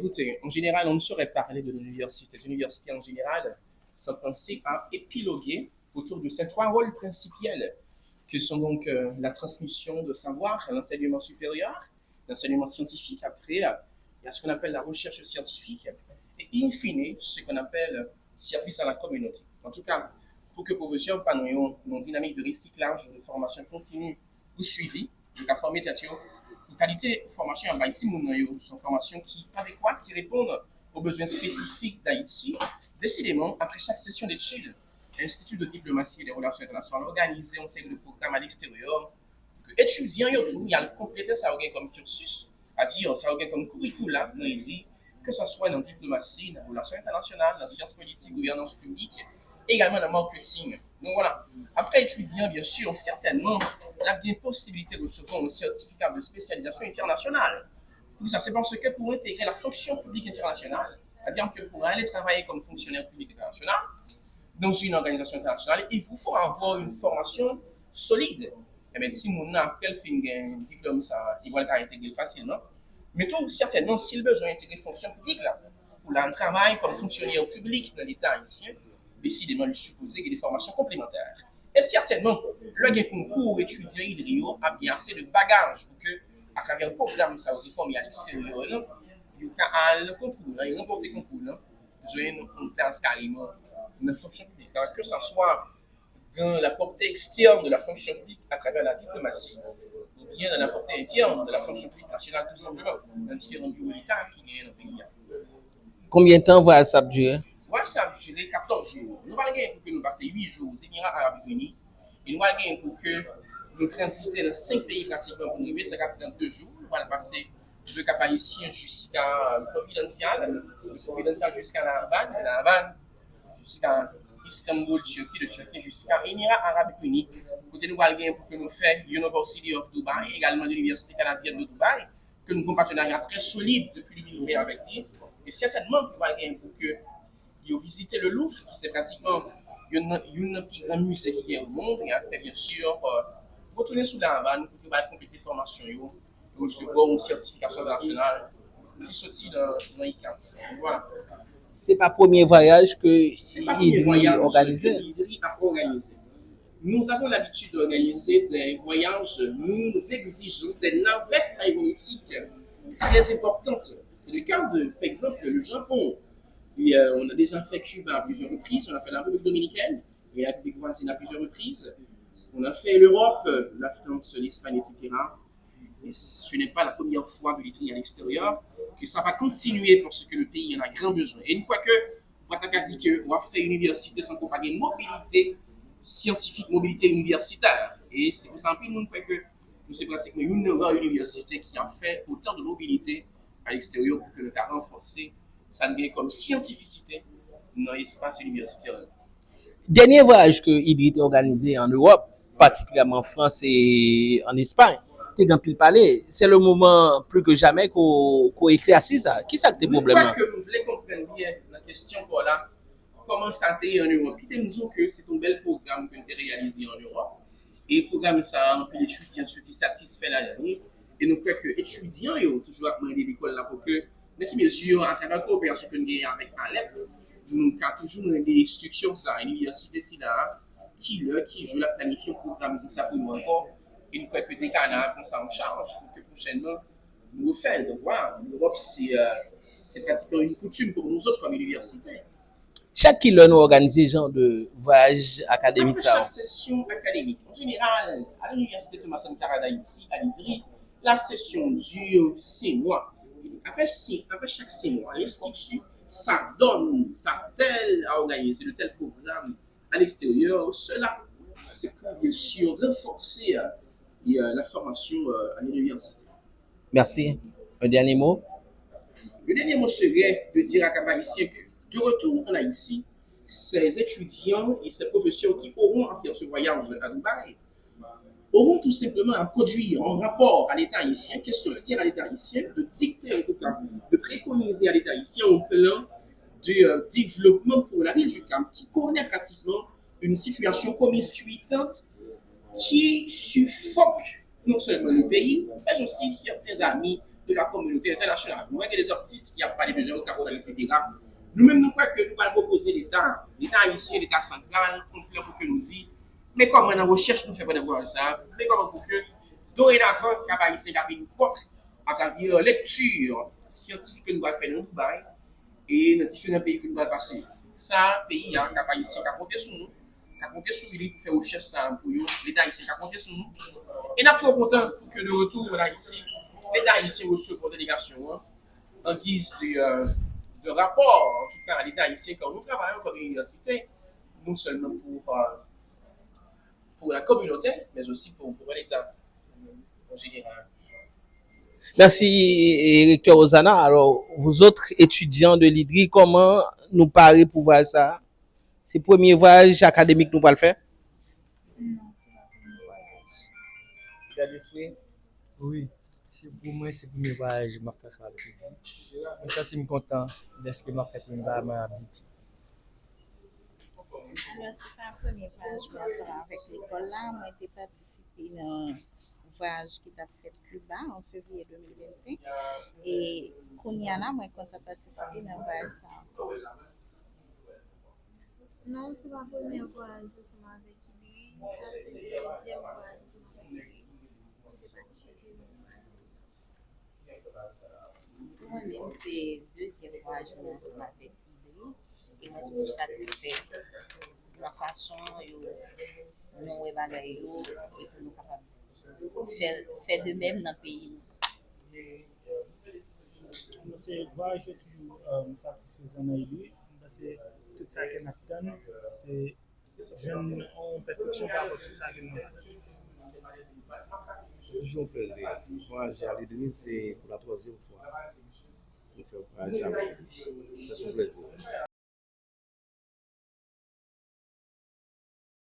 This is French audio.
Écoutez, en général, on ne saurait parler de l'université. L'université, en général, sans penser à épiloguer autour de ces trois rôles principaux que sont donc la transmission de savoir, l'enseignement supérieur, l'enseignement scientifique, après, il y a ce qu'on appelle la recherche scientifique, et in fine, ce qu'on appelle service à la communauté. En tout cas, pour que professeurs pas une dynamique de recyclage, de formation continue ou suivi, de la former une qualité de formation en Haïti, sont formations qui adéquates, qui répondent aux besoins spécifiques d'Haïti. Décidément, après chaque session d'études, l'Institut de diplomatie et des relations internationales organisé une série de programmes à l'extérieur. Que étudiants, il y a le compléter ça comme cursus, à dire ça comme curriculum, que ce soit dans la diplomatie, dans les relations internationales, dans les sciences politiques, gouvernance publique, également dans le marketing. Donc voilà. Après étudiant, bien sûr, certainement, la bien possibilité de recevoir un certificat de spécialisation internationale. Tout ça, c'est parce que pour intégrer la fonction publique internationale, c'est-à-dire que pour aller travailler comme fonctionnaire public international dans une organisation internationale, il vous faut avoir une formation solide. Et bien, si mon a un diplôme, ça, il va l'intégrer facilement. Mais tout, certainement, s'il a besoin d'intégrer fonction publique, là, pour un travail comme fonctionnaire public dans l'État haïtien, décidément, lui supposer qu'il y a des formations complémentaires. Et certainement, le concours étudiant Hydrio a bien assez de bagages pour que, à travers le programme, ça va formé à l'extérieur, il y a le concours, il y a remporté le concours, il y a une place carrément dans la fonction publique, que ce soit dans la portée externe de la fonction publique à travers la diplomatie, ou bien dans la portée interne de la fonction publique nationale, tout simplement, dans différents bureaux d'État qui gagnent dans le pays. Combien de temps va ça durer? Ouais, ça a duré 14 jours. Nous allons gagner pour que nous passions 8 jours aux Émirats Arabes Unis. Et nous allons gagner pour que nous transiter dans 5 pays pratiquement pour arriver. Ça va prendre 2 jours. Nous allons passer de Cap Haïtien jusqu'à Providencial jusqu'à La Havane, de La Havane jusqu'à Istanbul, Turquie, de Turquie jusqu'à Émirats Arabes Unis. Côté nous allons gagner pour que nous fassions University of Dubai, également l'Université canadienne de Dubaï, que nous avons un partenariat très solide depuis 2020 avec lui. Et certainement, nous allons gagner pour que ils ont visité le Louvre, qui c'est pratiquement une plus grande musée qui est au monde. Et après, bien sûr, retourner sous la Havane, pour compléter la formation, et recevoir une certification nationale qui sortit dans l'ICAM. Voilà. C'est pas le premier voyage que C'est pas le premier Idri voyage organisé. que Idri a organisé. Nous avons l'habitude d'organiser des voyages, nous exigeons des navettes aéronautiques très importantes. C'est le cas de, par exemple, le Japon. Et, on a déjà fait Cuba à plusieurs reprises, on a fait la République dominicaine et la République voisine à plusieurs reprises. On a fait l'Europe, la France, l'Espagne, etc. Et ce n'est pas la première fois que l'Italie est à l'extérieur. Et ça va continuer parce que le pays en a grand besoin. Et une fois que, on va dire qu'on va faire une université sans comparer mobilité scientifique, mobilité universitaire. Et c'est pour ça que nous croyons que nous c'est pratiquement une nouvelle université qui a fait autant de mobilité à l'extérieur pour que nous avons renforcé ça devient comme scientificité dans l'espace universitaire. Dernier voyage que Idri a organisé en Europe, particulièrement en France et en Espagne, t'es grand pile parler. C'est le moment plus que jamais qu'on éclaircit ça. Qui ça que tes Je problèmes? crois que vous voulez comprendre bien la question pour là, comment ça a été en Europe. Puis nous disons que c'est un bel programme que nous avons réalisé en Europe. Et le programme, ça a un peu d'étudiants qui satisfait la dernière. Et nous croyons que les étudiants ont toujours demandé l'école là pour que, dans qui mesure, à travers la coopération que nous avons avec Alep, nous avons toujours des instructions, ça, à l'université SIDA, qui joue la planification programme de ça pour nous encore. Et nous croyons que des Canadiens prennent ça en charge pour que prochainement, nous le fassons. Donc voilà, l'Europe, c'est pratiquement une coutume pour nous autres comme université. Chaque kilo nous organise genre de voyage académique Après ça. chaque session académique, en général, à l'université Thomas Sankara d'Haïti, à l'IDRI, la session dure 6 mois. Après chaque 6 mois, l'Institut, ça donne, ça tel à organiser de tels programmes à l'extérieur. Cela, c'est pour bien sûr renforcer la formation à l'université. Merci. Un dernier mot. Le dernier mot serait de dire à Cap-Haïtien que, de retour en Haïti, ces étudiants et ces professeurs qui auront à faire ce voyage à Dubaï auront tout simplement à produire un rapport à l'État haïtien, question de dire à l'État haïtien, de dicter en tout cas, de préconiser à l'État haïtien un plan de développement pour la ville du Cap qui connaît pratiquement une situation promiscuitante qui suffoque non seulement le pays, mais aussi certains amis de la communauté internationale. Nous voyons que des artistes qui ont parlé de géocapitalisme, etc. Nous-mêmes, nous croyons que nous allons proposer l'État haïtien, l'État central, pour que nous disions, mais comment dans la recherche nous faisons de ça, mais comment pour que dorénavant, Cap haïtien a une propre à travers lecture scientifique que nous allons faire dans Dubaï et dans différents pays que nous allons passer. Ça, pays, Cap haïtien qui a compté sur nous, qui a compté sur lui pour faire recherche ça pour nous, l'État haïtien qui a compté sur nous. Et nous sommes trop contents que de retour en Haïti, l'État haïtien reçoit une délégation en guise de rapport, en tout cas à l'État haïtien, quand nous travaillons comme université, non seulement pour la communauté, mais aussi pour l'État en général. Merci, recteur Ozana. Alors, vous autres étudiants de l'IDRI, comment nous parlez pour voir ça? C'est le premier voyage académique que nous allons le faire? Non, c'est pas le premier voyage. Oui, pour moi, c'est le premier voyage que je fais ça avec lui. Je me sens content de ce que je fais pour une habitude. Alors, c'est pas le premier voyage que je fais avec l'école là. Moi, j'ai participé dans un voyage qui a fait Cuba en février 2025. Et Kounyana, moi, quand j'ai participé dans un voyage ça. Non, c'est pas le premier voyage avec lui. Ça, c'est le deuxième voyage avec lui. Moi-même, c'est le deuxième voyage ensemble avec Idri. Et moi, je suis satisfait de la façon dont nous évaluons et que nous sommes capables de faire de même dans le pays. C'est voyage toujours satisfaisant dans lui. C'est tout ça qu'on a fait, c'est jeune en perfection par rapport à tout ça qu'on a fait. C'est toujours un plaisir. Voyager à l'Idri, c'est pour la troisième fois qu'on fait un voyage avec lui. C'est son plaisir.